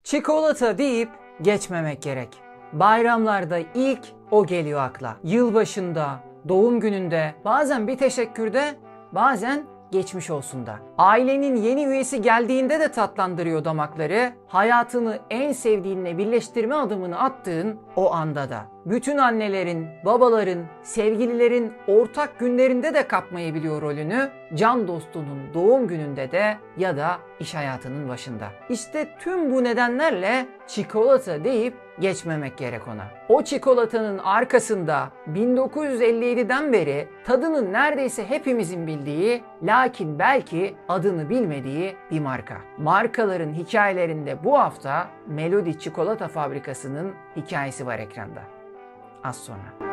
Çikolata deyip geçmemek gerek. Bayramlarda ilk o geliyor akla. Yılbaşında, doğum gününde, bazen bir teşekkürde, bazen geçmiş olsun da. Ailenin yeni üyesi geldiğinde de tatlandırıyor damakları. Hayatını en sevdiğinle birleştirme adımını attığın o anda da. Bütün annelerin, babaların, sevgililerin ortak günlerinde de kapmayabiliyor rolünü. Can dostunun doğum gününde de ya da iş hayatının başında. İşte tüm bu nedenlerle çikolata deyip geçmemek gerek ona. O çikolatanın arkasında 1957'den beri tadını neredeyse hepimizin bildiği, lakin belki adını bilmediği bir marka. Markaların hikayelerinde bu hafta Melody Çikolata Fabrikası'nın hikayesi var ekranda. Az sonra.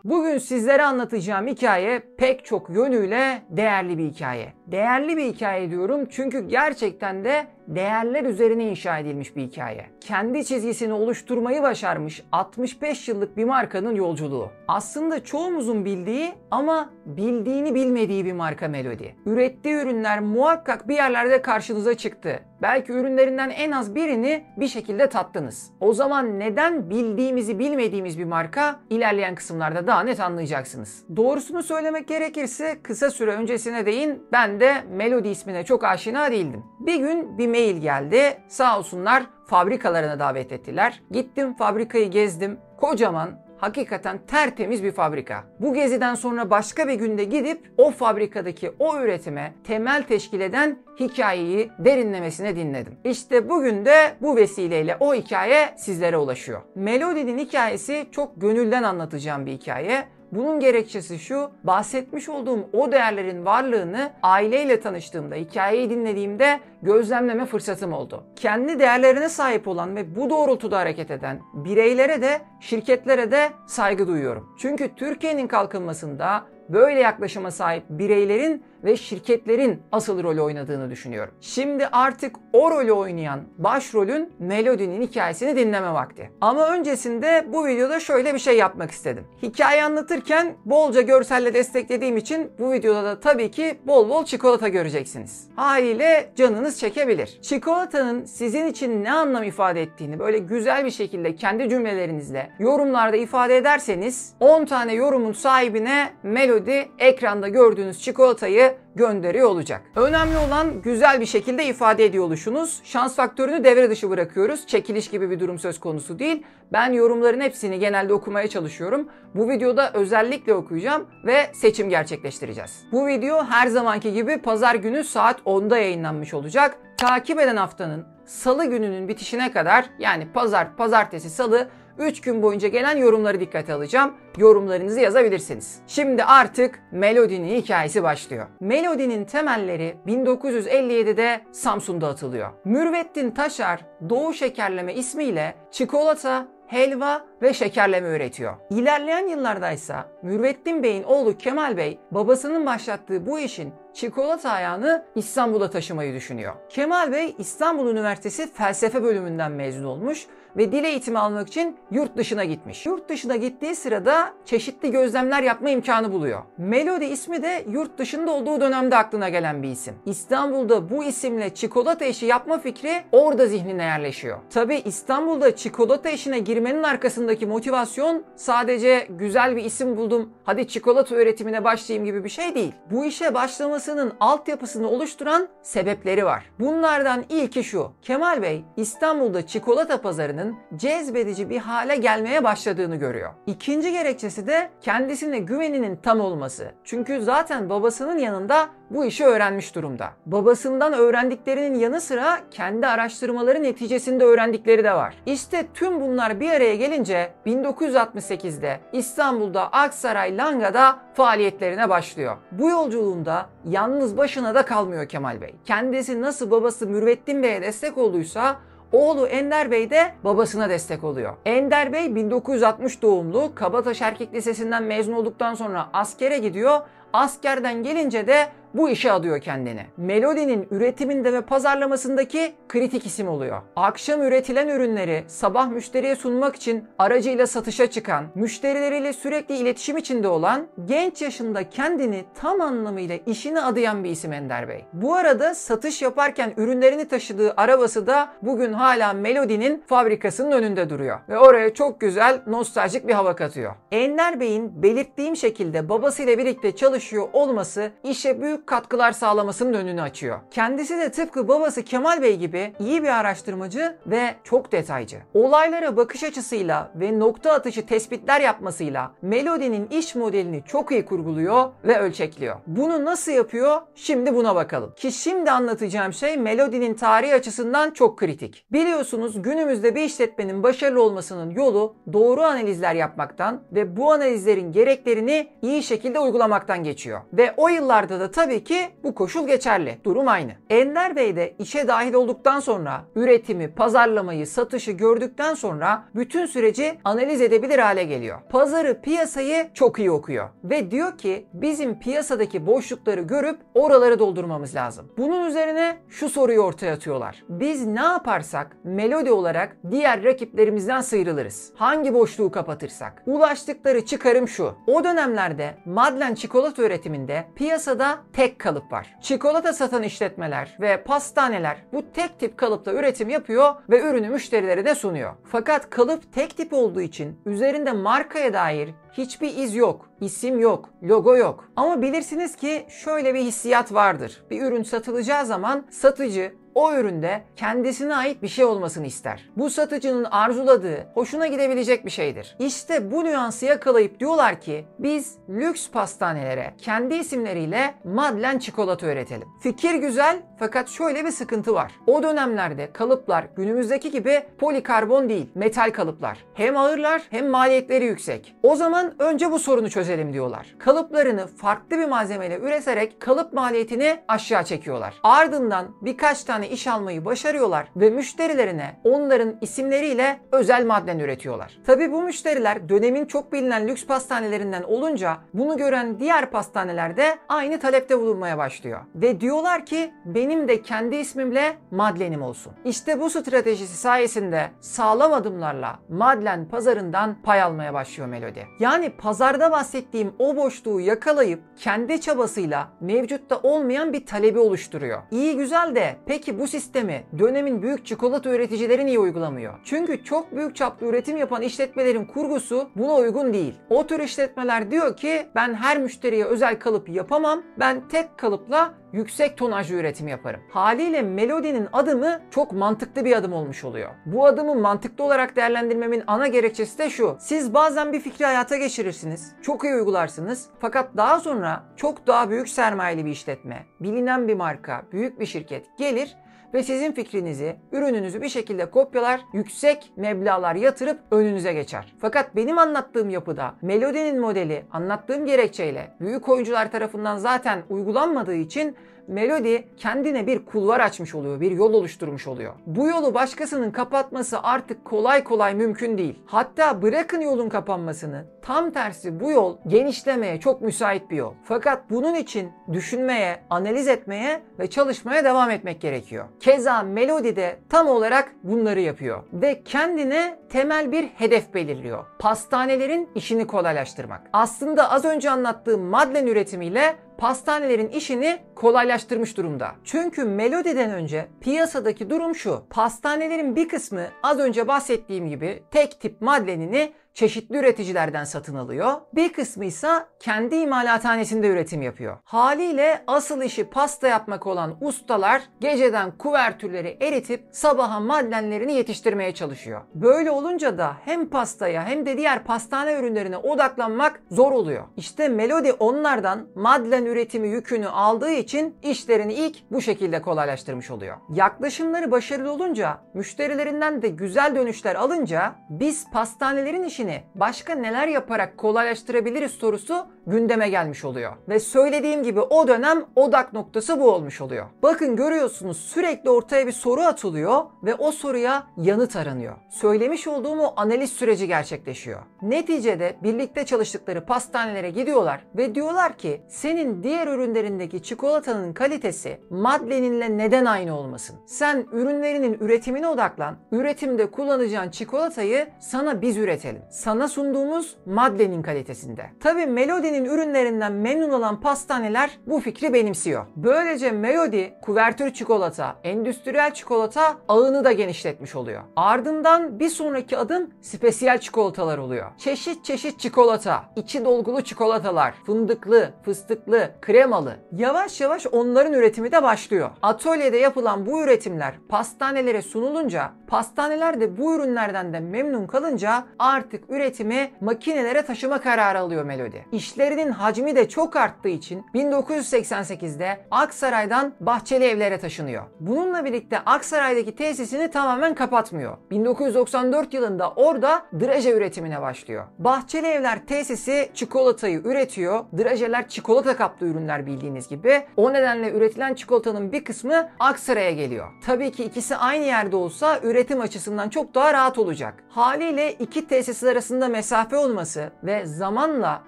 Bugün sizlere anlatacağım hikaye pek çok yönüyle değerli bir hikaye. Değerli bir hikaye diyorum çünkü gerçekten de değerler üzerine inşa edilmiş bir hikaye. Kendi çizgisini oluşturmayı başarmış 65 yıllık bir markanın yolculuğu. Aslında çoğumuzun bildiği ama bildiğini bilmediği bir marka Melody. Ürettiği ürünler muhakkak bir yerlerde karşınıza çıktı. Belki ürünlerinden en az birini bir şekilde tattınız. O zaman neden bildiğimizi bilmediğimiz bir marka, ilerleyen kısımlarda daha net anlayacaksınız. Doğrusunu söylemek gerekirse kısa süre öncesine değin ben de Melody ismine çok aşina değildim. Bir gün bir mail geldi. Sağ olsunlar fabrikalarına davet ettiler. Gittim, fabrikayı gezdim. Kocaman, hakikaten tertemiz bir fabrika. Bu geziden sonra başka bir günde gidip o fabrikadaki o üretime temel teşkil eden hikayeyi derinlemesine dinledim. İşte bugün de bu vesileyle o hikaye sizlere ulaşıyor. Melody'nin hikayesi çok gönülden anlatacağım bir hikaye. Bunun gerekçesi şu, bahsetmiş olduğum o değerlerin varlığını aileyle tanıştığımda, hikayeyi dinlediğimde gözlemleme fırsatım oldu. Kendi değerlerine sahip olan ve bu doğrultuda hareket eden bireylere de, şirketlere de saygı duyuyorum. Çünkü Türkiye'nin kalkınmasında böyle yaklaşıma sahip bireylerin ve şirketlerin asıl rolü oynadığını düşünüyorum. Şimdi artık o rolü oynayan başrolün Melody'nin hikayesini dinleme vakti. Ama öncesinde bu videoda şöyle bir şey yapmak istedim. Hikaye anlatırken bolca görselle desteklediğim için bu videoda da tabii ki bol bol çikolata göreceksiniz. Haliyle canınız çekebilir. Çikolatanın sizin için ne anlam ifade ettiğini böyle güzel bir şekilde kendi cümlelerinizle yorumlarda ifade ederseniz 10 tane yorumun sahibine Melody ekranda gördüğünüz çikolatayı gönderiyor olacak. Önemli olan güzel bir şekilde ifade ediyor oluşunuz. Şans faktörünü devre dışı bırakıyoruz. Çekiliş gibi bir durum söz konusu değil. Ben yorumların hepsini genelde okumaya çalışıyorum. Bu videoda özellikle okuyacağım ve seçim gerçekleştireceğiz. Bu video her zamanki gibi pazar günü saat 10'da yayınlanmış olacak. Takip eden haftanın salı gününün bitişine kadar, yani pazar, pazartesi, salı 3 gün boyunca gelen yorumları dikkate alacağım. Yorumlarınızı yazabilirsiniz. Şimdi artık Melody'nin hikayesi başlıyor. Melody'nin temelleri 1957'de Samsun'da atılıyor. Mürvettin Taşar Doğu Şekerleme ismiyle çikolata, helva ve şekerleme üretiyor. İlerleyen yıllardaysa Mürvettin Bey'in oğlu Kemal Bey babasının başlattığı bu işin çikolata ayağını İstanbul'a taşımayı düşünüyor. Kemal Bey İstanbul Üniversitesi Felsefe bölümünden mezun olmuş ve dil eğitimi almak için yurt dışına gitmiş. Yurt dışına gittiği sırada çeşitli gözlemler yapma imkanı buluyor. Melody ismi de yurt dışında olduğu dönemde aklına gelen bir isim. İstanbul'da bu isimle çikolata işi yapma fikri orada zihnine yerleşiyor. Tabii İstanbul'da çikolata işine girmenin arkasındaki motivasyon sadece güzel bir isim buldum, hadi çikolata üretimine başlayayım gibi bir şey değil. Bu işe başlamasının altyapısını oluşturan sebepleri var. Bunlardan ilki şu: Kemal Bey İstanbul'da çikolata pazarının cezbedici bir hale gelmeye başladığını görüyor. İkinci gerekçesi de kendisine güveninin tam olması. Çünkü zaten babasının yanında bu işi öğrenmiş durumda. Babasından öğrendiklerinin yanı sıra kendi araştırmaları neticesinde öğrendikleri de var. İşte tüm bunlar bir araya gelince 1968'de İstanbul'da Aksaray Langa'da faaliyetlerine başlıyor. Bu yolculuğunda yalnız başına da kalmıyor Kemal Bey. Kendisi nasıl babası Mürvettin Bey'e destek olduysa oğlu Ender Bey de babasına destek oluyor. Ender Bey 1960 doğumlu, Kabataş Erkek Lisesi'nden mezun olduktan sonra askere gidiyor. Askerden gelince de bu işe adıyor kendini. Melody'nin üretiminde ve pazarlamasındaki kritik isim oluyor. Akşam üretilen ürünleri sabah müşteriye sunmak için aracıyla satışa çıkan, müşterileriyle sürekli iletişim içinde olan, genç yaşında kendini tam anlamıyla işine adayan bir isim Ender Bey. Bu arada satış yaparken ürünlerini taşıdığı arabası da bugün hala Melody'nin fabrikasının önünde duruyor. Ve oraya çok güzel, nostaljik bir hava katıyor. Ender Bey'in belirttiğim şekilde babasıyla birlikte çalışıyor olması işe büyük katkılar sağlamasının önünü açıyor. Kendisi de tıpkı babası Kemal Bey gibi iyi bir araştırmacı ve çok detaycı. Olaylara bakış açısıyla ve nokta atışı tespitler yapmasıyla Melody'nin iş modelini çok iyi kurguluyor ve ölçekliyor. Bunu nasıl yapıyor? Şimdi buna bakalım. Ki şimdi anlatacağım şey Melody'nin tarihi açısından çok kritik. Biliyorsunuz günümüzde bir işletmenin başarılı olmasının yolu doğru analizler yapmaktan ve bu analizlerin gereklerini iyi şekilde uygulamaktan geçiyor. Ve o yıllarda da tabii ki bu koşul geçerli. Durum aynı. Ender Bey de işe dahil olduktan sonra üretimi, pazarlamayı, satışı gördükten sonra bütün süreci analiz edebilir hale geliyor. Pazarı, piyasayı çok iyi okuyor. Ve diyor ki bizim piyasadaki boşlukları görüp oraları doldurmamız lazım. Bunun üzerine şu soruyu ortaya atıyorlar. Biz ne yaparsak Melody olarak diğer rakiplerimizden sıyrılırız? Hangi boşluğu kapatırsak? Ulaştıkları çıkarım şu. O dönemlerde Madlen çikolata üretiminde piyasada tek kalıp var. Çikolata satan işletmeler ve pastaneler bu tek tip kalıpta üretim yapıyor ve ürünü müşterilerine sunuyor. Fakat kalıp tek tip olduğu için üzerinde markaya dair hiçbir iz yok, isim yok, logo yok. Ama bilirsiniz ki şöyle bir hissiyat vardır. Bir ürün satılacağı zaman satıcı o üründe kendisine ait bir şey olmasını ister. Bu satıcının arzuladığı, hoşuna gidebilecek bir şeydir. İşte bu nüansı yakalayıp diyorlar ki biz lüks pastanelere kendi isimleriyle Madlen çikolata üretelim. Fikir güzel fakat şöyle bir sıkıntı var. O dönemlerde kalıplar günümüzdeki gibi polikarbon değil, metal kalıplar. Hem ağırlar hem maliyetleri yüksek. O zaman önce bu sorunu çözelim diyorlar. Kalıplarını farklı bir malzemeyle üreterek kalıp maliyetini aşağı çekiyorlar. Ardından birkaç tane iş almayı başarıyorlar ve müşterilerine onların isimleriyle özel madden üretiyorlar. Tabii bu müşteriler dönemin çok bilinen lüks pastanelerinden olunca bunu gören diğer pastaneler de aynı talepte bulunmaya başlıyor. Ve diyorlar ki benim de kendi ismimle Madlen'im olsun. İşte bu stratejisi sayesinde sağlam adımlarla Madlen pazarından pay almaya başlıyor Melody. Yani pazarda bahsettiğim o boşluğu yakalayıp kendi çabasıyla mevcutta olmayan bir talebi oluşturuyor. İyi güzel de peki bu sistemi dönemin büyük çikolata üreticileri niye uygulamıyor? Çünkü çok büyük çaplı üretim yapan işletmelerin kurgusu buna uygun değil. O tür işletmeler diyor ki ben her müşteriye özel kalıp yapamam. Ben tek kalıpla yüksek tonajlı üretim yaparım. Haliyle Melody'nin adımı çok mantıklı bir adım olmuş oluyor. Bu adımı mantıklı olarak değerlendirmemin ana gerekçesi de şu. Siz bazen bir fikri hayata geçirirsiniz. Çok iyi uygularsınız. Fakat daha sonra çok daha büyük sermayeli bir işletme, bilinen bir marka, büyük bir şirket gelir ve sizin fikrinizi, ürününüzü bir şekilde kopyalar, yüksek meblağlar yatırıp önünüze geçer. Fakat benim anlattığım yapıda Melody'nin modeli anlattığım gerekçeyle büyük oyuncular tarafından zaten uygulanmadığı için Melody kendine bir kulvar açmış oluyor, bir yol oluşturmuş oluyor. Bu yolu başkasının kapatması artık kolay kolay mümkün değil. Hatta bırakın yolun kapanmasını, tam tersi bu yol genişlemeye çok müsait bir yol. Fakat bunun için düşünmeye, analiz etmeye ve çalışmaya devam etmek gerekiyor. Keza Melody de tam olarak bunları yapıyor ve kendine temel bir hedef belirliyor. Pastanelerin işini kolaylaştırmak. Aslında az önce anlattığım Madlen üretimiyle pastanelerin işini kolaylaştırmış durumda. Çünkü Melody'den önce piyasadaki durum şu. Pastanelerin bir kısmı az önce bahsettiğim gibi tek tip madlenini çeşitli üreticilerden satın alıyor. Bir kısmı ise kendi imalathanesinde üretim yapıyor. Haliyle asıl işi pasta yapmak olan ustalar geceden kuvertürleri eritip sabaha madlenlerini yetiştirmeye çalışıyor. Böyle olunca da hem pastaya hem de diğer pastane ürünlerine odaklanmak zor oluyor. İşte Melody onlardan madlen üretimi yükünü aldığı için işlerini ilk bu şekilde kolaylaştırmış oluyor. Yaklaşımları başarılı olunca, müşterilerinden de güzel dönüşler alınca biz pastanelerin işini işini başka neler yaparak kolaylaştırabiliriz sorusu gündeme gelmiş oluyor. Ve söylediğim gibi o dönem odak noktası bu olmuş oluyor. Bakın görüyorsunuz, sürekli ortaya bir soru atılıyor ve o soruya yanıt aranıyor. Söylemiş olduğum o analiz süreci gerçekleşiyor. Neticede birlikte çalıştıkları pastanelere gidiyorlar ve diyorlar ki senin diğer ürünlerindeki çikolatanın kalitesi Madeleine'inle neden aynı olmasın? Sen ürünlerinin üretimine odaklan. Üretimde kullanacağın çikolatayı sana biz üretelim. Sana sunduğumuz Madeleine'in kalitesinde. Tabii Melody'nin ürünlerinden memnun olan pastaneler bu fikri benimsiyor. Böylece Melody kuvertür çikolata, endüstriyel çikolata ağını da genişletmiş oluyor. Ardından bir sonraki adım spesiyel çikolatalar oluyor. Çeşit çeşit çikolata, içi dolgulu çikolatalar, fındıklı, fıstıklı, kremalı. Yavaş yavaş onların üretimi de başlıyor. Atölyede yapılan bu üretimler pastanelere sunulunca, pastaneler de bu ürünlerden de memnun kalınca artık üretimi makinelere taşıma kararı alıyor Melody. İşlerinin hacmi de çok arttığı için 1988'de Aksaray'dan Bahçeli Evler'e taşınıyor. Bununla birlikte Aksaray'daki tesisini tamamen kapatmıyor. 1994 yılında orada draje üretimine başlıyor. Bahçeli Evler tesisi çikolatayı üretiyor. Drajeler çikolata kaplı ürünler bildiğiniz gibi. O nedenle üretilen çikolatanın bir kısmı Aksaray'a geliyor. Tabii ki ikisi aynı yerde olsa üretim açısından çok daha rahat olacak. Haliyle iki tesis arasında mesafe olması ve zamanla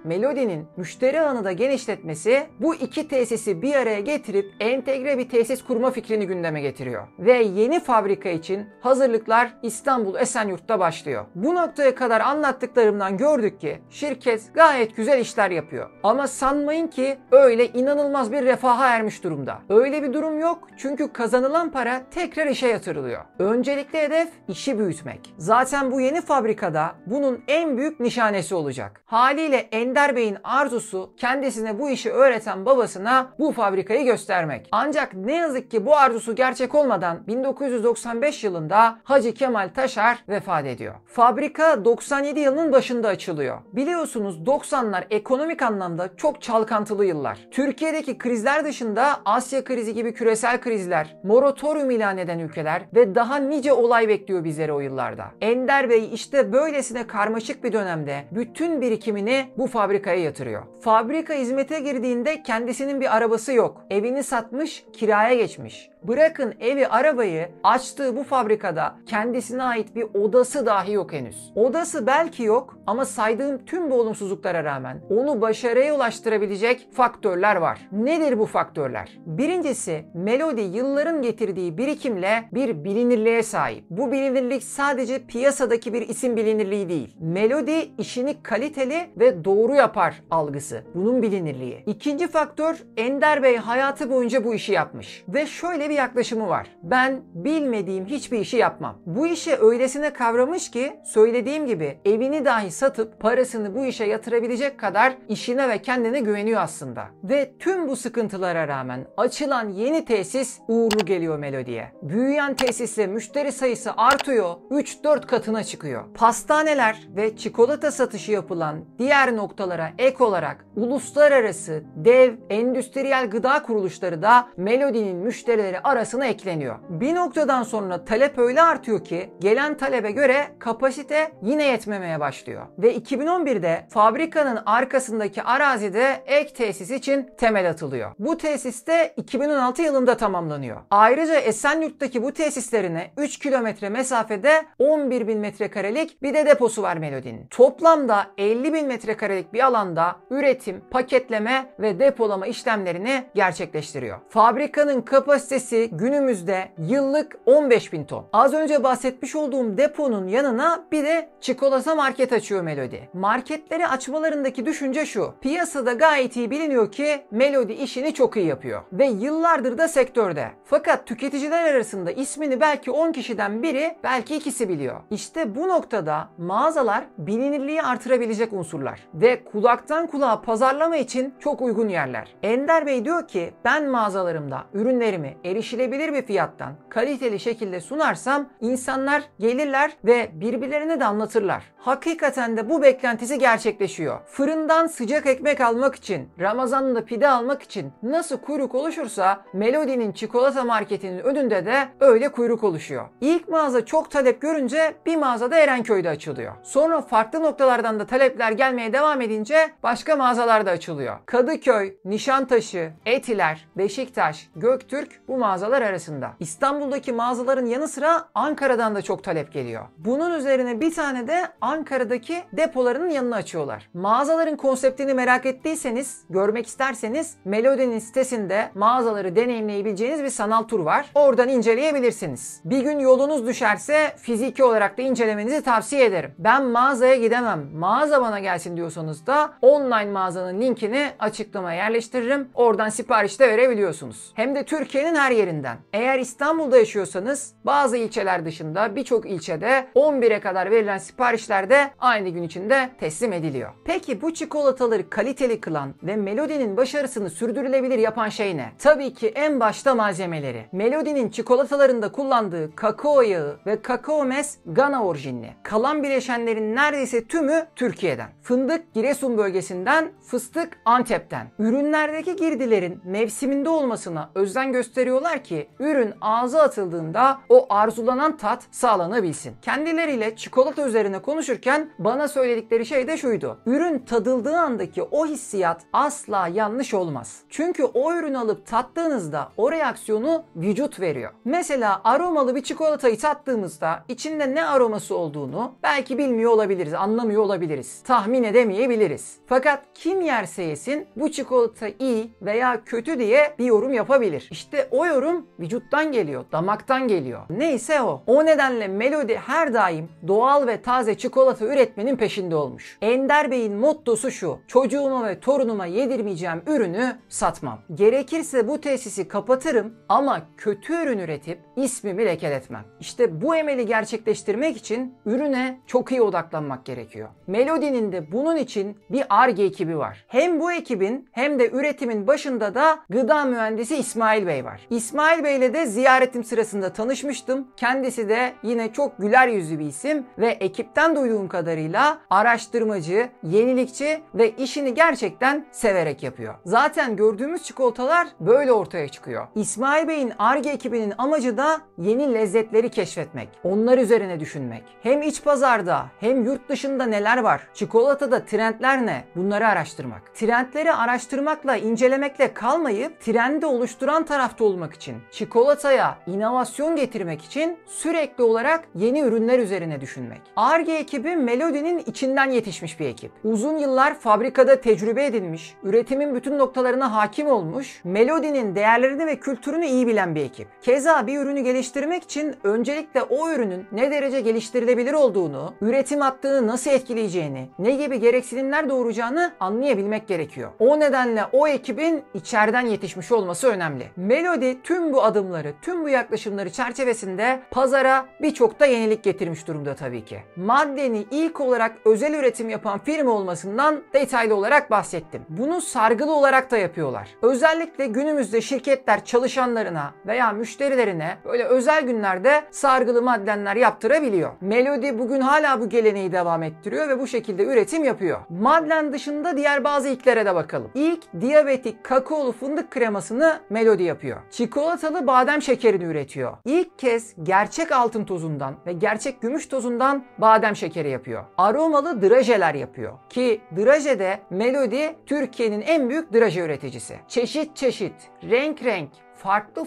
Melody'nin müşteri ağını da genişletmesi bu iki tesisi bir araya getirip entegre bir tesis kurma fikrini gündeme getiriyor. Ve yeni fabrika için hazırlıklar İstanbul Esenyurt'ta başlıyor. Bu noktaya kadar anlattıklarımdan gördük ki şirket gayet güzel işler yapıyor. Ama sanmayın ki öyle inanılmaz bir refaha ermiş durumda. Öyle bir durum yok, çünkü kazanılan para tekrar işe yatırılıyor. Öncelikli hedef işi büyütmek. Zaten bu yeni fabrikada bunun en büyük nişanesi olacak. Haliyle Ender Bey'in arzusu kendisine bu işi öğreten babasına bu fabrikayı göstermek. Ancak ne yazık ki bu arzusu gerçek olmadan 1995 yılında Hacı Kemal Taşar vefat ediyor. Fabrika 97 yılının başında açılıyor. Biliyorsunuz 90'lar ekonomik anlamda çok çalkantılı yıllar. Türkiye'deki krizler dışında Asya krizi gibi küresel krizler, moratorium ilan eden ülkeler ve daha nice olay bekliyor bizleri o yıllarda. Ender Bey işte böylesine karmaşık bir dönemde bütün birikimini bu fabrikaya yatırıyor. Fabrika hizmete girdiğinde kendisinin bir arabası yok. Evini satmış, kiraya geçmiş. Bırakın evi, arabayı, açtığı bu fabrikada kendisine ait bir odası dahi yok henüz. Odası belki yok ama saydığım tüm bu olumsuzluklara rağmen onu başarıya ulaştırabilecek faktörler var. Nedir bu faktörler? Birincisi, Melody yılların getirdiği birikimle bir bilinirliğe sahip. Bu bilinirlik sadece piyasadaki bir isim bilinirliği değil. Melody işini kaliteli ve doğru yapar algısı. Bunun bilinirliği. İkinci faktör, Ender Bey hayatı boyunca bu işi yapmış. Ve şöyle bir yaklaşımı var. Ben bilmediğim hiçbir işi yapmam. Bu işi öylesine kavramış ki söylediğim gibi evini dahi satıp parasını bu işe yatırabilecek kadar işine ve kendine güveniyor aslında. Ve tüm bu sıkıntılara rağmen açılan yeni tesis uğurlu geliyor Melody'ye. Büyüyen tesisle müşteri sayısı artıyor, 3-4 katına çıkıyor. Pastaneler ve çikolata satışı yapılan diğer noktalara ek olarak uluslararası dev endüstriyel gıda kuruluşları da Melody'nin müşterileri arasına ekleniyor. Bir noktadan sonra talep öyle artıyor ki gelen talebe göre kapasite yine yetmemeye başlıyor. Ve 2011'de fabrikanın arkasındaki arazide ek tesis için temel atılıyor. Bu tesis de 2016 yılında tamamlanıyor. Ayrıca Esenyurt'taki bu tesislerine 3 kilometre mesafede 11.000 metrekarelik bir de deposu var Melody'nin. Toplamda 50.000 metrekarelik bir alanda üretim, paketleme ve depolama işlemlerini gerçekleştiriyor. Fabrikanın kapasitesi günümüzde yıllık 15.000 ton. Az önce bahsetmiş olduğum deponun yanına bir de çikolata market açıyor Melody. Marketleri açmalarındaki düşünce şu: piyasada gayet iyi biliniyor ki Melody işini çok iyi yapıyor ve yıllardır da sektörde. Fakat tüketiciler arasında ismini belki 10 kişiden biri, belki ikisi biliyor. İşte bu noktada mağazalar bilinirliği artırabilecek unsurlar ve kulaktan kulağa pazarlama için çok uygun yerler. Ender Bey diyor ki ben mağazalarımda ürünlerimi erişilebilir bir fiyattan kaliteli şekilde sunarsam insanlar gelirler ve birbirlerine de anlatırlar. Hakikaten de bu beklentisi gerçekleşiyor. Fırından sıcak ekmek almak için, Ramazan'da pide almak için nasıl kuyruk oluşursa Melody'nin çikolata marketinin önünde de öyle kuyruk oluşuyor. İlk mağaza çok talep görünce bir mağazada Erenköy'de açılıyor. Sonra farklı noktalardan da talepler gelmeye devam edince başka mağazalar da açılıyor. Kadıköy, Nişantaşı, Etiler, Beşiktaş, Göktürk bu mağazalar arasında. İstanbul'daki mağazaların yanı sıra Ankara'dan da çok talep geliyor. Bunun üzerine bir tane de Ankara'daki depolarının yanına açıyorlar. Mağazaların konseptini merak ettiyseniz, görmek isterseniz Melody'nin sitesinde mağazaları deneyimleyebileceğiniz bir sanal tur var. Oradan inceleyebilirsiniz. Bir gün yolunuz düşerse fiziki olarak da incelemenizi tavsiye ederim. Ben mağazaya gidemem, mağaza bana gelsin diyorsanız da online mağazanın linkini açıklamaya yerleştiririm. Oradan sipariş de verebiliyorsunuz. Hem de Türkiye'nin her yerinden. Eğer İstanbul'da yaşıyorsanız bazı ilçeler dışında birçok ilçede 11'e kadar verilen siparişler de aynı gün içinde teslim ediliyor. Peki bu çikolataları kaliteli kılan ve Melody'nin başarısını sürdürülebilir yapan şey ne? Tabii ki en başta malzemeleri. Melody'nin çikolatalarında kullandığı kakao yağı ve kakao mes Gana orijinli. Kalan bileşenlerin neredeyse tümü Türkiye'den. Fındık Giresun bölgesinden, fıstık Antep'ten. Ürünlerdeki girdilerin mevsiminde olmasına özen gösteriyorlar ki ürün ağza atıldığında o arzulanan tat sağlanabilsin. Kendileriyle çikolata üzerine konuşurken bana söyledikleri şey de şuydu. Ürün tadıldığı andaki o hissiyat asla yanlış olmaz. Çünkü o ürünü alıp tattığınızda o reaksiyonu vücut veriyor. Mesela aromalı bir çikolatayı tattığımızda içinde ne aroması olduğunu belki bilmiyor olabiliriz, anlamıyor olabiliriz, tahmin edemeyebiliriz. Fakat kim yerse yesin bu çikolata iyi veya kötü diye bir yorum yapabilir. İşte o yorum vücuttan geliyor, damaktan geliyor. Neyse o. O nedenle Melody her daim doğal ve taze çikolata üretmenin peşinde olmuş. Ender Bey'in mottosu şu: çocuğuma ve torunuma yedirmeyeceğim ürünü satmam. Gerekirse bu tesisi kapatırım ama kötü ürün üretip ismimi lekeletmem. İşte bu emeli gerçekleştirmek için ürüne çok iyi odaklanmak gerekiyor. Melody'nin de bunun için bir Ar-Ge ekibi var. Hem bu ekibin hem de üretimin başında da gıda mühendisi İsmail Bey var. İsmail Bey'le de ziyaretim sırasında tanışmıştım. Kendisi de yine çok güler yüzlü bir isim ve ekipten duyduğum kadarıyla araştırmacı, yenilikçi ve işini gerçekten severek yapıyor. Zaten gördüğümüz çikolatalar böyle ortaya çıkıyor. İsmail Bey'in Ar-Ge ekibinin amacı da yeni lezzetleri keşfetmek. Onlar üzerine düşünmek. Hem iç pazarda hem yurt dışında neler var? Çikolatada trendler ne? Bunları araştırmak. Trendleri araştırmakla, incelemekle kalmayıp trendi oluşturan tarafta olmak için, çikolataya inovasyon getirmek için sürekli olarak yeni ürünler üzerine düşünmek. Ar-Ge ekibi Melody'nin içinden yetişmiş bir ekip. Uzun yıllar fabrikada tecrübe edinmiş, üretimin bütün noktalarına hakim olmuş, Melody'nin değerlerini ve kültürünü iyi bilen bir ekip. Keza bir ürünü geliştirmek için öncelikle o ürünün ne derece geliştirilebilir olduğunu, üretim hattını nasıl etkileyeceğini, ne gibi gereksinimler doğuracağını anlayabilmek gerekiyor. O nedenle o ekibin içeriden yetişmiş olması önemli. Melody tüm bu adımları, tüm bu yaklaşımları çerçevesinde pazara birçok da yenilik getirmiş durumda tabii ki. Maddeni ilk olarak özel üretim yapan firma olmasından detaylı olarak bahsettim. Bunu sargılı olarak da yapıyorlar. Özellikle günümüzde şirketler çalışanlarına veya müşterilerine böyle özel günlerde sargılı maddenler yaptırabiliyor. Melody bugün hala bu geleneği devam ettiriyor ve bu şekilde üretim yapıyor. Madlen dışında diğer bazı ilklere de bakalım. İlk diyabetik kakaolu fındık kremasını Melody yapıyor. Çikolatalı badem şekerini üretiyor. İlk kez gerçek altın tozundan ve gerçek gümüş tozundan badem şekeri yapıyor. Aromalı drajeler yapıyor. Ki drajede Melody Türkiye'nin en büyük draje üreticisi. Çeşit çeşit, renk renk,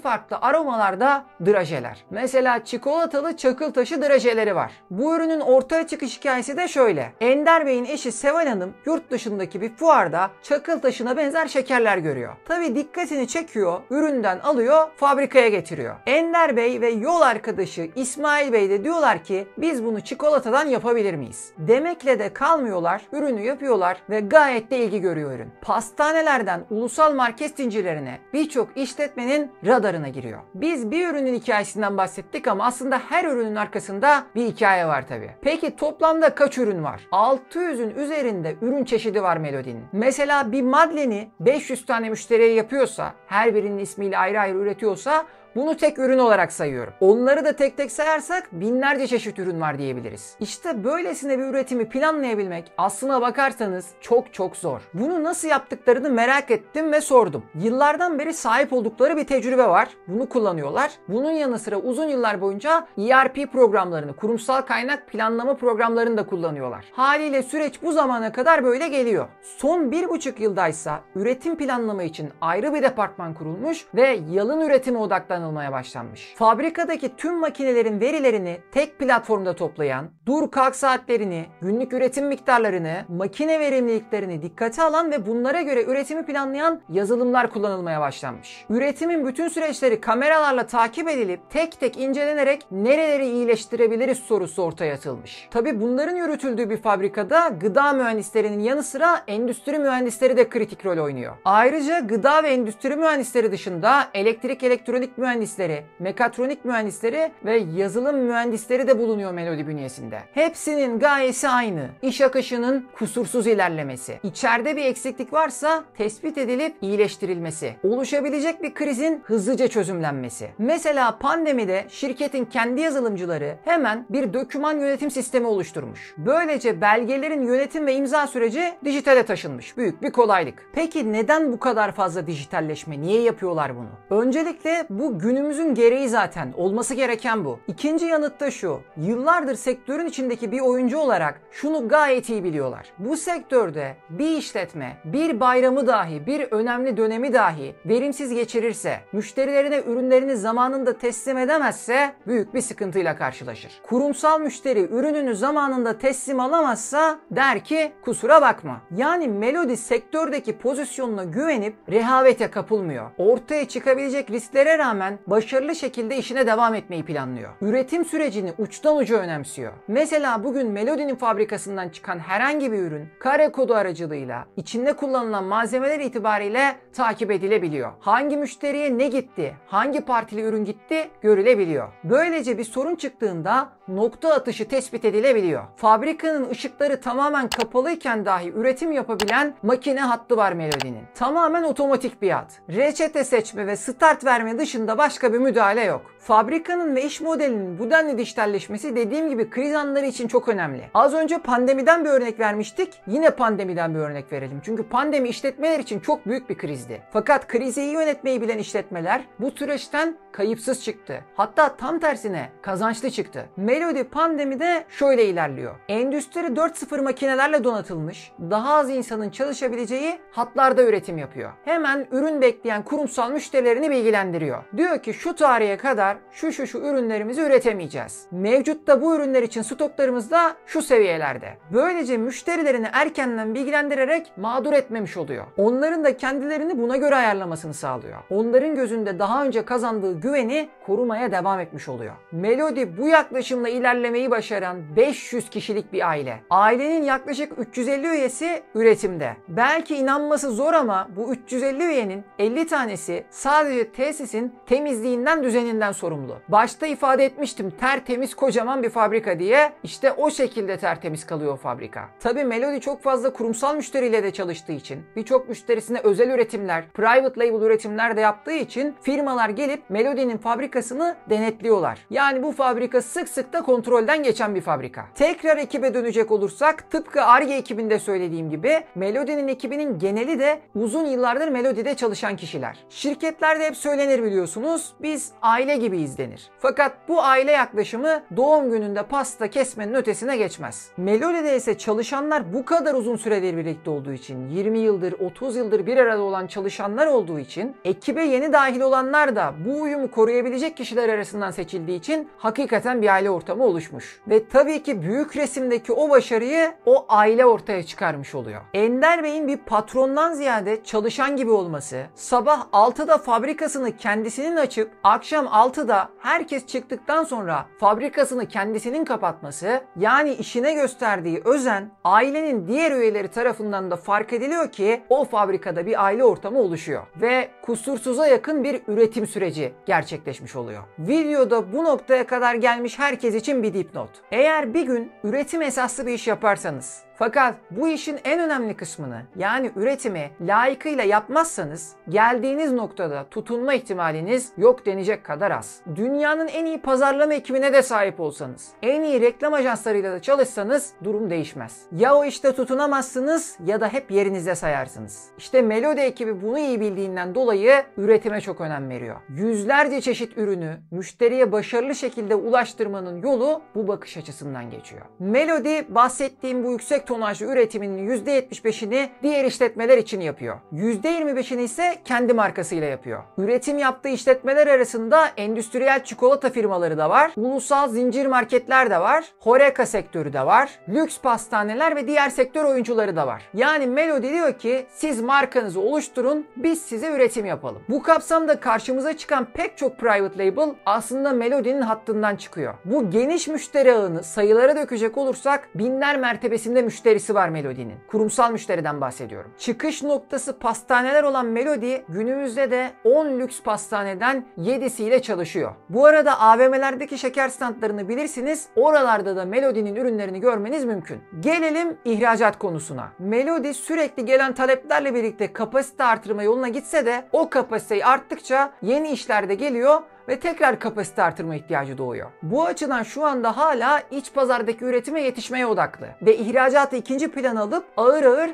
farklı aromalarda drajeler. Mesela çikolatalı çakıl taşı drajeleri var. Bu ürünün ortaya çıkış hikayesi de şöyle. Ender Bey'in eşi Seval Hanım yurt dışındaki bir fuarda çakıl taşına benzer şekerler görüyor. Tabi dikkatini çekiyor, üründen alıyor, fabrikaya getiriyor. Ender Bey ve yol arkadaşı İsmail Bey de diyorlar ki biz bunu çikolatadan yapabilir miyiz? Demekle de kalmıyorlar, ürünü yapıyorlar ve gayet de ilgi görüyor ürün. Pastanelerden ulusal market zincirlerine birçok işletmenin radarına giriyor. Biz bir ürünün hikayesinden bahsettik ama aslında her ürünün arkasında bir hikaye var tabii. Peki toplamda kaç ürün var? 600'ün üzerinde ürün çeşidi var Melody'nin. Mesela bir Madlen'i 500 tane müşteriye yapıyorsa, her birinin ismiyle ayrı ayrı üretiyorsa Bunu tek ürün olarak sayıyorum. Onları da tek tek sayarsak binlerce çeşit ürün var diyebiliriz. İşte böylesine bir üretimi planlayabilmek aslına bakarsanız çok zor. Bunu nasıl yaptıklarını merak ettim ve sordum. Yıllardan beri sahip oldukları bir tecrübe var. Bunu kullanıyorlar. Bunun yanı sıra uzun yıllar boyunca ERP programlarını, kurumsal kaynak planlama programlarını da kullanıyorlar. Haliyle süreç bu zamana kadar böyle geliyor. Son 1,5 yıldaysa üretim planlama için ayrı bir departman kurulmuş ve yalın üretime odaklanılmaya başlanmış. Fabrikadaki tüm makinelerin verilerini tek platformda toplayan, dur kalk saatlerini, günlük üretim miktarlarını, makine verimliliklerini dikkate alan ve bunlara göre üretimi planlayan yazılımlar kullanılmaya başlanmış. Üretimin bütün süreçleri kameralarla takip edilip tek tek incelenerek nereleri iyileştirebiliriz sorusu ortaya atılmış. Tabi bunların yürütüldüğü bir fabrikada gıda mühendislerinin yanı sıra endüstri mühendisleri de kritik rol oynuyor. Ayrıca gıda ve endüstri mühendisleri dışında elektrik elektronik mühendisleri, mekatronik mühendisleri ve yazılım mühendisleri de bulunuyor Melody bünyesinde. Hepsinin gayesi aynı. İş akışının kusursuz ilerlemesi. İçeride bir eksiklik varsa tespit edilip iyileştirilmesi. Oluşabilecek bir krizin hızlıca çözümlenmesi. Mesela pandemide şirketin kendi yazılımcıları hemen bir doküman yönetim sistemi oluşturmuş. Böylece belgelerin yönetim ve imza süreci dijitale taşınmış. Büyük bir kolaylık. Peki neden bu kadar fazla dijitalleşme? Niye yapıyorlar bunu? Öncelikle bu günümüzün gereği zaten. Olması gereken bu. İkinci yanıt da şu. Yıllardır sektörün içindeki bir oyuncu olarak şunu gayet iyi biliyorlar. Bu sektörde bir işletme bir bayramı dahi, bir önemli dönemi dahi verimsiz geçirirse, müşterilerine ürünlerini zamanında teslim edemezse büyük bir sıkıntıyla karşılaşır. Kurumsal müşteri ürününü zamanında teslim alamazsa der ki kusura bakma. Yani Melody sektördeki pozisyonuna güvenip rehavete kapılmıyor. Ortaya çıkabilecek risklere rağmen başarılı şekilde işine devam etmeyi planlıyor. Üretim sürecini uçtan uca önemsiyor. Mesela bugün Melody'nin fabrikasından çıkan herhangi bir ürün kare kodu aracılığıyla içinde kullanılan malzemeler itibariyle takip edilebiliyor. Hangi müşteriye ne gitti, hangi partili ürün gitti görülebiliyor. Böylece bir sorun çıktığında nokta atışı tespit edilebiliyor. Fabrikanın ışıkları tamamen kapalıyken dahi üretim yapabilen makine hattı var Melody'nin. Tamamen otomatik bir hat. Reçete seçme ve start verme dışında başka bir müdahale yok. Fabrikanın ve iş modelinin bu denli dijitalleşmesi dediğim gibi kriz anları için çok önemli. Az önce pandemiden bir örnek vermiştik. Yine pandemiden bir örnek verelim. Çünkü pandemi işletmeler için çok büyük bir krizdi. Fakat krizi iyi yönetmeyi bilen işletmeler bu süreçten kayıpsız çıktı. Hatta tam tersine kazançlı çıktı. Melody pandemide şöyle ilerliyor. Endüstri 4.0 makinelerle donatılmış, daha az insanın çalışabileceği hatlarda üretim yapıyor. Hemen ürün bekleyen kurumsal müşterilerini bilgilendiriyor. Diyor ki şu tarihe kadar şu ürünlerimizi üretemeyeceğiz. Mevcutta bu ürünler için stoklarımız da şu seviyelerde. Böylece müşterilerini erkenden bilgilendirerek mağdur etmemiş oluyor. Onların da kendilerini buna göre ayarlamasını sağlıyor. Onların gözünde daha önce kazandığı güveni korumaya devam etmiş oluyor. Melody bu yaklaşımla ilerlemeyi başaran 500 kişilik bir aile. Ailenin yaklaşık 350 üyesi üretimde. Belki inanması zor ama bu 350 üyenin 50 tanesi sadece tesisin temizliğinden, düzeninden sorumlu. Başta ifade etmiştim tertemiz kocaman bir fabrika diye. İşte o şekilde tertemiz kalıyor o fabrika. Tabii Melody çok fazla kurumsal müşteriyle de çalıştığı için, birçok müşterisine özel üretimler, private label üretimler de yaptığı için firmalar gelip Melody'nin fabrikasını denetliyorlar. Yani bu fabrika sık sık da kontrolden geçen bir fabrika. Tekrar ekibe dönecek olursak tıpkı Ar-Ge ekibinde söylediğim gibi Melody'nin ekibinin geneli de uzun yıllardır Melody'de çalışan kişiler. Şirketlerde hep söylenir biliyorsunuz, biz aile gibiyiz denir. Fakat bu aile yaklaşımı doğum gününde pasta kesmenin ötesine geçmez. Melody'de ise çalışanlar bu kadar uzun süredir birlikte olduğu için, 20 yıldır, 30 yıldır bir arada olan çalışanlar olduğu için, ekibe yeni dahil olanlar da bu uyumu koruyabilecek kişiler arasından seçildiği için hakikaten bir aile ortamı oluşmuş. Ve tabii ki büyük resimdeki o başarıyı o aile ortaya çıkarmış oluyor. Ender Bey'in bir patrondan ziyade çalışan gibi olması, sabah 6'da fabrikasını kendisinin açıp akşam 6'da herkes çıktıktan sonra fabrikasını kendisinin kapatması, yani işine gösterdiği özen ailenin diğer üyeleri tarafından da fark ediliyor ki o fabrikada bir aile ortamı oluşuyor ve kusursuza yakın bir üretim süreci gerçekleşmiş oluyor. Videoda bu noktaya kadar gelmiş herkes için bir dipnot. Eğer bir gün üretim esaslı bir iş yaparsanız, Fakat bu işin en önemli kısmını, yani üretimi layıkıyla yapmazsanız geldiğiniz noktada tutunma ihtimaliniz yok denecek kadar az. Dünyanın en iyi pazarlama ekibine de sahip olsanız, en iyi reklam ajanslarıyla da çalışsanız durum değişmez. Ya o işte tutunamazsınız ya da hep yerinizde sayarsınız. İşte Melody ekibi bunu iyi bildiğinden dolayı üretime çok önem veriyor. Yüzlerce çeşit ürünü müşteriye başarılı şekilde ulaştırmanın yolu bu bakış açısından geçiyor. Melody bahsettiğim bu yüksek tonajlı üretiminin %75'ini diğer işletmeler için yapıyor. %25'ini ise kendi markasıyla yapıyor. Üretim yaptığı işletmeler arasında endüstriyel çikolata firmaları da var, ulusal zincir marketler de var, HoReCa sektörü de var, lüks pastaneler ve diğer sektör oyuncuları da var. Yani Melody diyor ki siz markanızı oluşturun, biz size üretim yapalım. Bu kapsamda karşımıza çıkan pek çok private label aslında Melody'nin hattından çıkıyor. Bu geniş müşteri ağını sayılara dökecek olursak binler mertebesinde müşterisi var Melody'nin. Kurumsal müşteriden bahsediyorum. Çıkış noktası pastaneler olan Melody günümüzde de 10 lüks pastaneden 7'siyle çalışıyor. Bu arada AVM'lerdeki şeker standlarını bilirsiniz. Oralarda da Melody'nin ürünlerini görmeniz mümkün. Gelelim ihracat konusuna. Melody sürekli gelen taleplerle birlikte kapasite artırma yoluna gitse de o kapasiteyi arttıkça yeni işler de geliyor ve tekrar kapasite artırma ihtiyacı doğuyor. Bu açıdan şu anda hala iç pazardaki üretime yetişmeye odaklı ve ihracatı ikinci plana alıp ağır ağır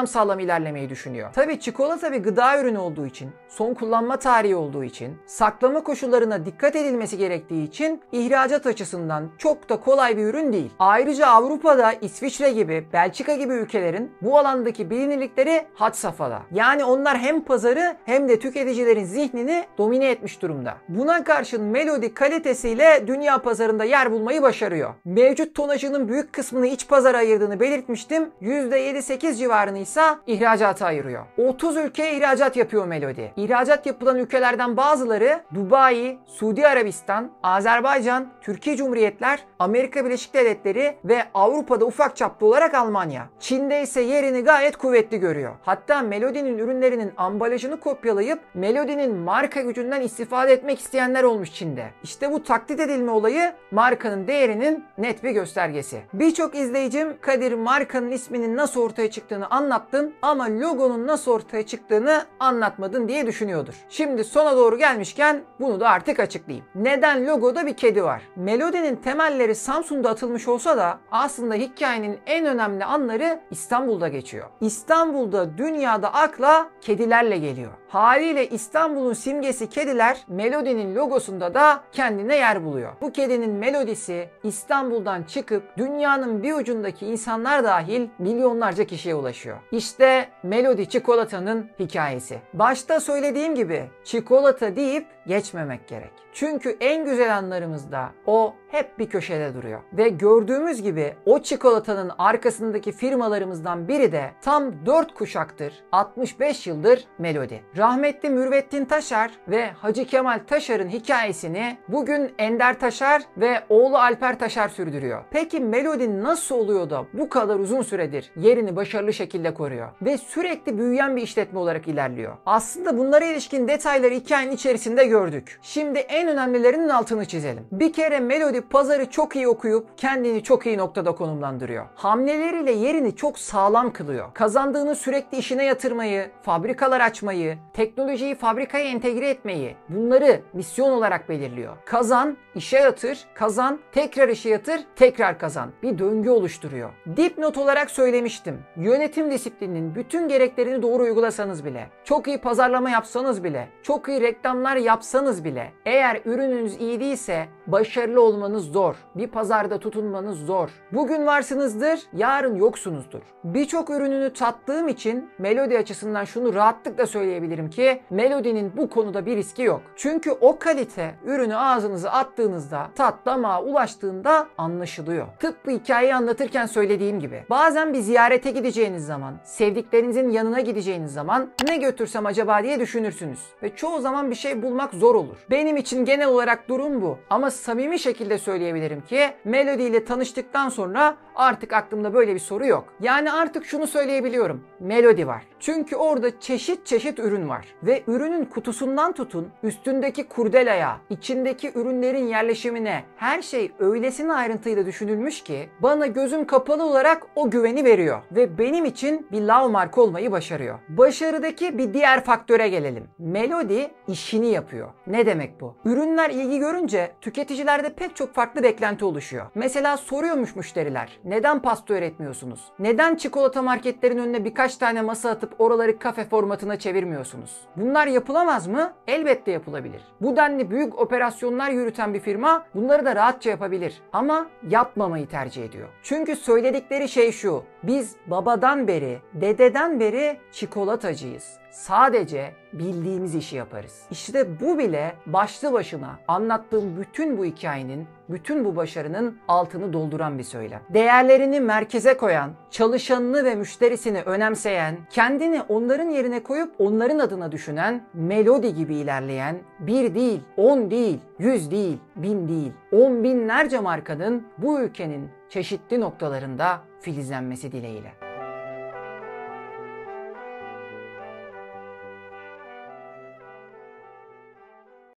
sağlam ilerlemeyi düşünüyor. Tabii çikolata bir gıda ürünü olduğu için, son kullanma tarihi olduğu için, saklama koşullarına dikkat edilmesi gerektiği için ihracat açısından çok da kolay bir ürün değil. Ayrıca Avrupa'da İsviçre gibi, Belçika gibi ülkelerin bu alandaki bilinirlikleri had safhada. Yani onlar hem pazarı hem de tüketicilerin zihnini domine etmiş durumda. Buna karşın Melody kalitesiyle dünya pazarında yer bulmayı başarıyor. Mevcut tonajının büyük kısmını iç pazara ayırdığını belirtmiştim. %7-8 civarını ise ihracata ayırıyor. 30 ülkeye ihracat yapıyor Melody. İhracat yapılan ülkelerden bazıları Dubai, Suudi Arabistan, Azerbaycan, Türkiye Cumhuriyetler, Amerika Birleşik Devletleri ve Avrupa'da ufak çaplı olarak Almanya. Çin'de ise yerini gayet kuvvetli görüyor. Hatta Melody'nin ürünlerinin ambalajını kopyalayıp Melody'nin marka gücünden istifade etmek isteyenler olmuş Çin'de. İşte bu taklit edilme olayı markanın değerinin net bir göstergesi. Birçok izleyicim Kadir markanın isminin nasıl ortaya çıktığını anlattın ama logonun nasıl ortaya çıktığını anlatmadın diye düşünüyordur. Şimdi sona doğru gelmişken bunu da artık açıklayayım. Neden logoda bir kedi var? Melody'nin temelleri Samsun'da atılmış olsa da aslında hikayenin en önemli anları İstanbul'da geçiyor. İstanbul'da dünyada akla kedilerle geliyor. Haliyle İstanbul'un simgesi kediler Melody'nin logosunda da kendine yer buluyor. Bu kedinin melodisi İstanbul'dan çıkıp dünyanın bir ucundaki insanlar dahil milyonlarca kişiye ulaşıyor. İşte Melody çikolatanın hikayesi. Başta söylediğim gibi çikolata deyip geçmemek gerek. Çünkü en güzel anlarımızda o hep bir köşede duruyor. Ve gördüğümüz gibi o çikolatanın arkasındaki firmalarımızdan biri de tam 4 kuşaktır, 65 yıldır Melody. Rahmetli Mürvettin Taşar ve Hacı Kemal Taşar'ın hikayesini bugün Ender Taşar ve oğlu Alper Taşar sürdürüyor. Peki Melody nasıl oluyor da bu kadar uzun süredir yerini başarılı şekilde koruyor ve sürekli büyüyen bir işletme olarak ilerliyor? Aslında bunlara ilişkin detayları hikayenin içerisinde gördük. Şimdi en önemlilerinin altını çizelim. Bir kere Melody pazarı çok iyi okuyup kendini çok iyi noktada konumlandırıyor. Hamleleriyle yerini çok sağlam kılıyor. Kazandığını sürekli işine yatırmayı, fabrikalar açmayı, teknolojiyi fabrikaya entegre etmeyi, bunları misyon olarak belirliyor. Kazan, işe yatır, kazan, tekrar işe yatır, tekrar kazan. Bir döngü oluşturuyor. Dipnot olarak söylemiştim. Yönetim disiplininin bütün gereklerini doğru uygulasanız bile, çok iyi pazarlama yapsanız bile, çok iyi reklamlar yapsanız bile, eğer ürününüz iyi değilse başarılı olmanız zor. Bir pazarda tutunmanız zor. Bugün varsınızdır, yarın yoksunuzdur. Birçok ürününü tattığım için Melody açısından şunu rahatlıkla söyleyebilirim ki Melody'nin bu konuda bir riski yok. Çünkü o kalite ürünü ağzınıza attığınızda, tat damağa ulaştığında anlaşılıyor. Tıpkı hikayeyi anlatırken söylediğim gibi. Bazen bir ziyarete gideceğiniz zaman, sevdiklerinizin yanına gideceğiniz zaman ne götürsem acaba diye düşünürsünüz. Ve çoğu zaman bir şey bulmak zor olur. Benim için genel olarak durum bu. Ama samimi şekilde söyleyebilirim ki Melody ile tanıştıktan sonra artık aklımda böyle bir soru yok. Yani artık şunu söyleyebiliyorum. Melody var. Çünkü orada çeşit çeşit ürün var. Ve ürünün kutusundan tutun, üstündeki kurdelaya, içindeki ürünlerin yerleşimine her şey öylesine ayrıntıyla düşünülmüş ki bana gözüm kapalı olarak o güveni veriyor. Ve benim için bir love marka olmayı başarıyor. Başarıdaki bir diğer faktöre gelelim. Melody işini yapıyor. Ne demek bu? Ürünler ilgi görünce tüketicilerde pek çok farklı beklenti oluşuyor. Mesela soruyormuş müşteriler. Neden pasta üretmiyorsunuz? Neden çikolata marketlerin önüne birkaç tane masa atıp oraları kafe formatına çevirmiyorsunuz? Bunlar yapılamaz mı? Elbette yapılabilir. Bu denli büyük operasyonlar yürüten bir firma bunları da rahatça yapabilir. Ama yapmamayı tercih ediyor. Çünkü söyledikleri şey şu. Biz babadan beri, dededen beri çikolatacıyız. Sadece bildiğimiz işi yaparız. İşte bu bile başlı başına anlattığım bütün bu hikayenin, bütün bu başarının altını dolduran bir söylem. Değerlerini merkeze koyan, çalışanını ve müşterisini önemseyen, kendini onların yerine koyup onların adına düşünen, Melody gibi ilerleyen, 1 değil, 10 değil, 100 değil, 1000 değil, 10 binlerce markanın bu ülkenin çeşitli noktalarında filizlenmesi dileğiyle.